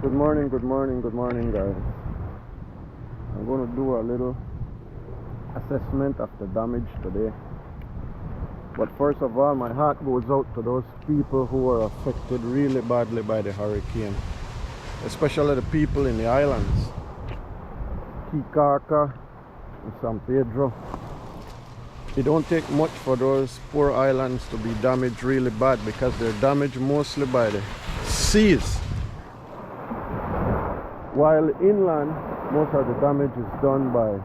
Good morning, guys. I'm going to do a little assessment of the damage today. But first of all, my heart goes out to those people who were affected really badly by the hurricane, especially the people in the islands, Kikaka and San Pedro. It don't take much for those poor islands to be damaged really bad because they're damaged mostly by the seas. While inland, most of the damage is done by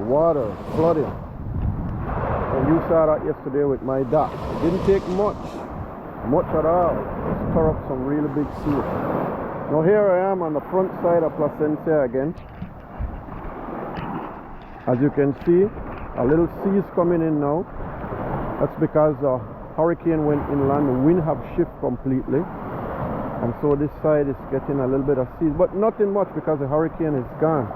water, flooding. And you saw that yesterday with my dock. It didn't take much at all, to stir up some really big seas. Now here I am on the front side of Placencia again. As you can see, a little sea is coming in now. That's because the hurricane went inland, the wind have shifted completely. And so this side is getting a little bit of seas, but nothing much because the hurricane is gone.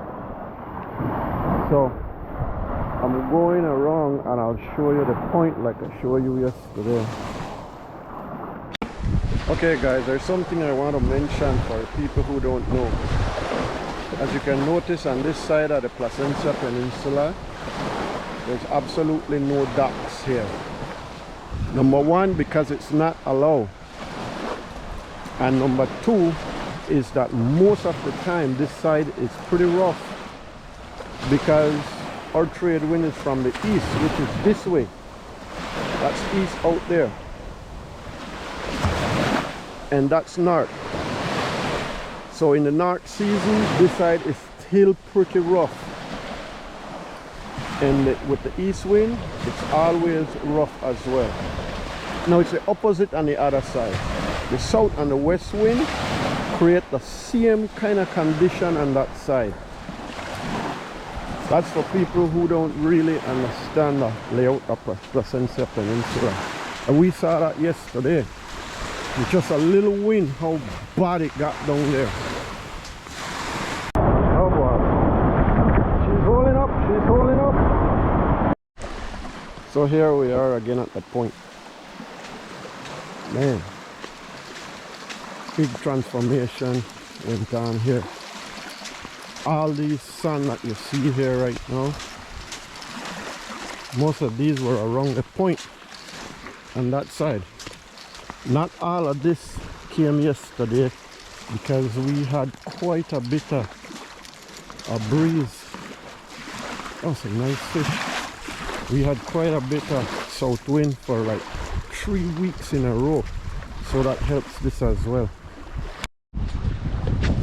So I'm going around and I'll show you the point like I showed you yesterday. Okay guys, there's something I want to mention for people who don't know. As you can notice on this side of the Placencia Peninsula, there's absolutely no docks here. Number one, because it's not allowed. And number two is that most of the time this side is pretty rough because our trade wind is from the east, which is this way. That's east out there. And that's north. So in the north season, this side is still pretty rough. And with the east wind, it's always rough as well. Now it's the opposite on the other side. The south and the west wind create the same kind of condition on that side. That's for people who don't really understand the layout of Placencia Peninsula. And we saw that yesterday. With just a little wind, how bad it got down there. Oh boy. She's holding up, she's holding up. So here we are again at the point. Man. Big transformation went on here. All these sand that you see here right now, most of these were around the point on that side. Not all of this came yesterday because we had quite a bit of a breeze. Oh, some nice fish. We had quite a bit of south wind for like 3 weeks in a row, so that helps this as well.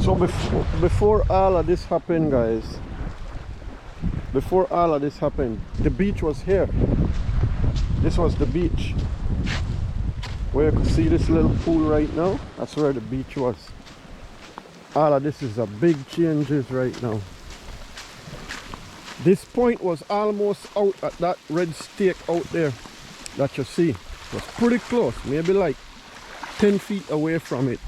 So before all of this happened, guys, before all of this happened, the beach was here. This was the beach. Where you can see this little pool right now, that's where the beach was. All of this is a big changes right now. This point was almost out at that red stake out there that you see. It was pretty close, maybe like 10 feet away from it.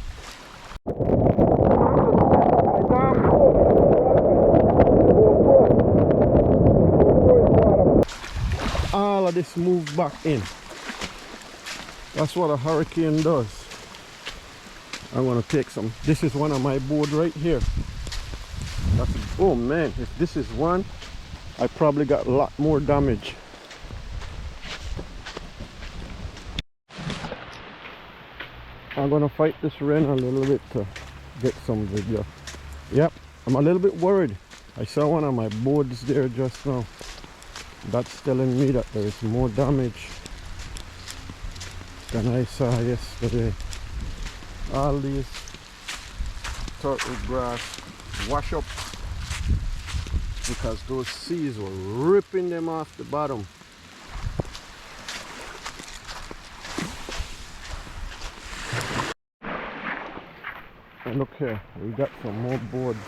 All of this moved back in. That's what a hurricane does. I'm gonna take some. This is one of my board right here. Oh man, if this is one, I probably got a lot more damage. I'm gonna fight this rain a little bit to get some video. Yep, I'm a little bit worried. I saw one of my boards there just now. That's telling me that there is more damage than I saw yesterday. All these turtle grass wash up because those seas were ripping them off the bottom. And look here, we got some more boards.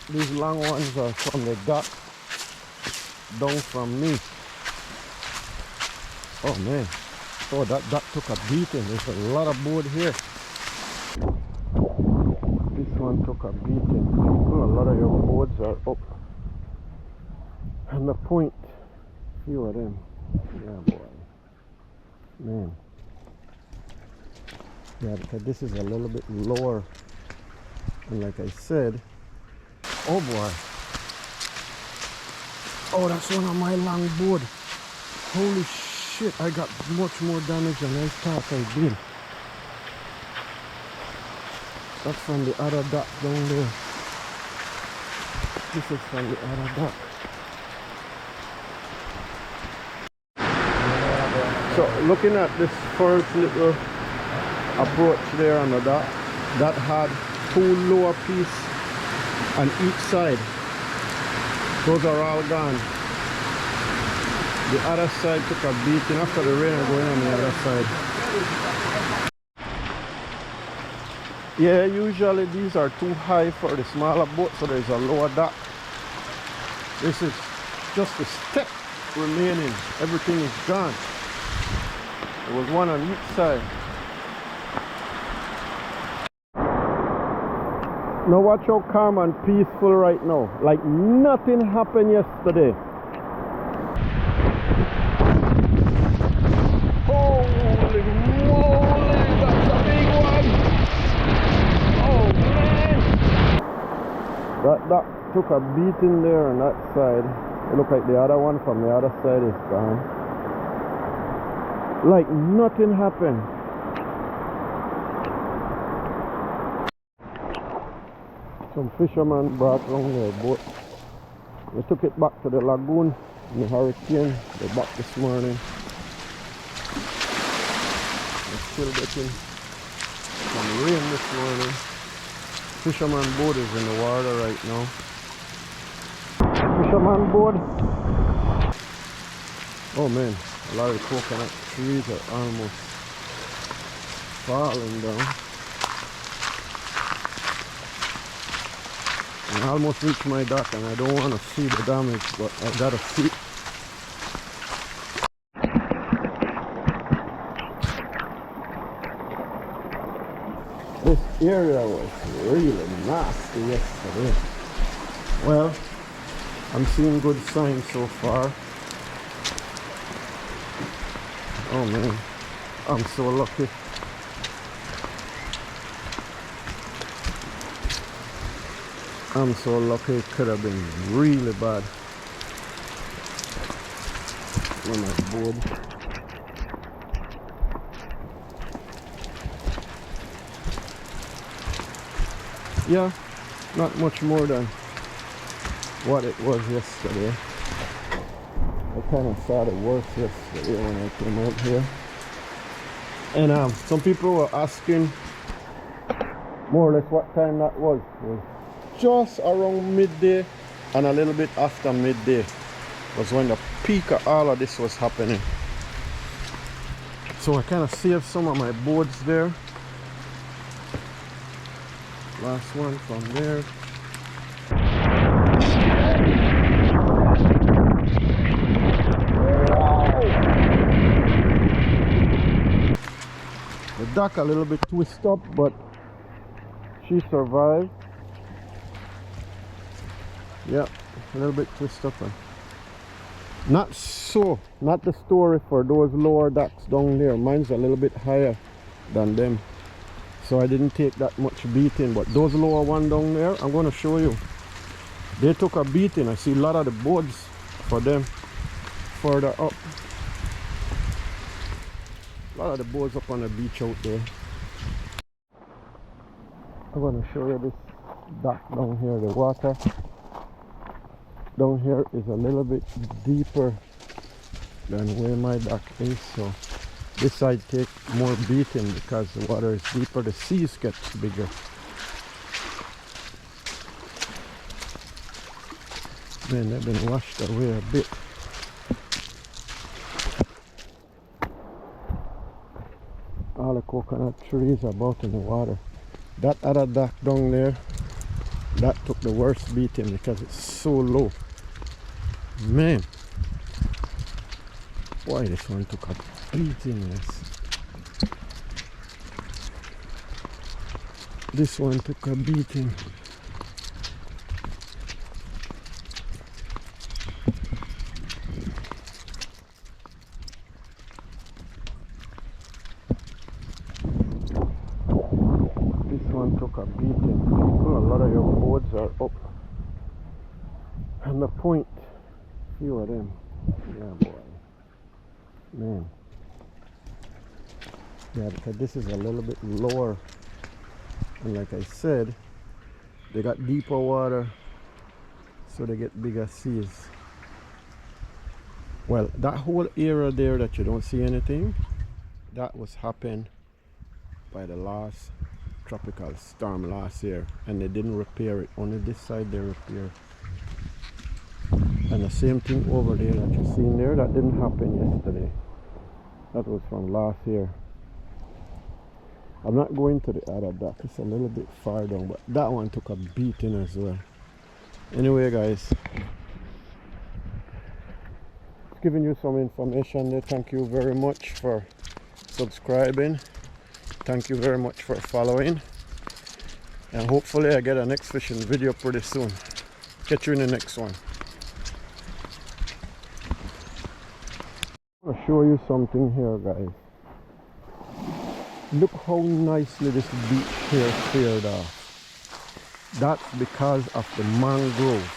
These long ones are from the dock down from me. Oh man, oh that took a beating. There's a lot of board here. This one took a beating. Oh, a lot of your boards are up. And the point, few of them. Yeah boy, man. Yeah, because this is a little bit lower. And like I said, oh boy. Oh, that's one of my longboard. Holy shit, I got much more damage than I thought I did. That's from the other dock down there. This is from the other dock. So looking at this first little approach there on the dock, that had two lower pieces on each side. Those are all gone. The other side took a beating after the rain going on the other side. Yeah, usually these are too high for the smaller boat, so there's a lower dock. This is just a step remaining. Everything is gone. There was one on each side. Now watch how calm and peaceful right now. Like nothing happened yesterday. Holy moly, that's a big one! Oh man! That took a beating there on that side. It looked like the other one from the other side is gone. Like nothing happened. Some fishermen brought along their boat. They took it back to the lagoon in the hurricane. They're back this morning. They're still getting some rain this morning. Fisherman boat is in the water right now. Fisherman boat. Oh man, a lot of coconut trees are almost falling down. I almost reached my dock and I don't want to see the damage, but I gotta see. This area was really nasty yesterday. Well, I'm seeing good signs so far. Oh man, I'm so lucky. I'm so lucky. It could have been really bad on that board. Yeah, not much more than what it was yesterday. I kind of saw the worst yesterday when I came out here. And some people were asking more or less what time that was. It was just around midday and a little bit after midday was when the peak of all of this was happening. So I kind of saved some of my boards there. Last one from there. The dock a little bit twisted up, but she survived. Yeah, a little bit twisted up. Not the story for those lower docks down there. Mine's a little bit higher than them, so I didn't take that much beating. But those lower one down there, I'm going to show you. They took a beating. I see a lot of the boards for them further up. A lot of the boards up on the beach out there. I'm going to show you this dock down here. The water down here is a little bit deeper than where my dock is, so this side take more beating because the water is deeper, the seas gets bigger. Man, they've been washed away a bit. All the coconut trees are about in the water. That other dock down there, that took the worst beating because it's so low. Man, boy, this one took a beating. This one took a beating. took a beating. People, a lot of your boards are up. And the point, few of them. Yeah, boy. Man. Yeah, because this is a little bit lower. And like I said, they got deeper water, so they get bigger seas. Well, that whole area there that you don't see anything, that was happened by the last tropical storm last year, and they didn't repair it. Only this side they repaired. And the same thing over there that you're seeing there, that didn't happen yesterday. That was from last year. I'm not going to the other dock, it's a little bit far down, but that one took a beating as well. Anyway guys, giving you some information there. Thank you very much for subscribing. Thank you very much for following. And hopefully I get a next fishing video pretty soon. Catch you in the next one. I'll show you something here guys. Look how nicely this beach here cleared off. That's because of the mangrove,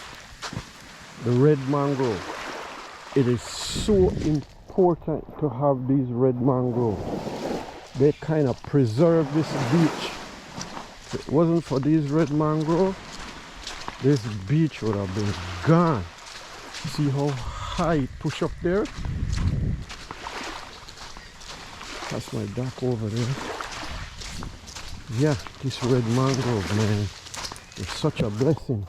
the red mangrove. It is so important to have these red mangroves. They kind of preserve this beach. If it wasn't for these red mangroves, this beach would have been gone. See how high it push up there? That's my dock over there. Yeah, this red mangrove, man, it's such a blessing.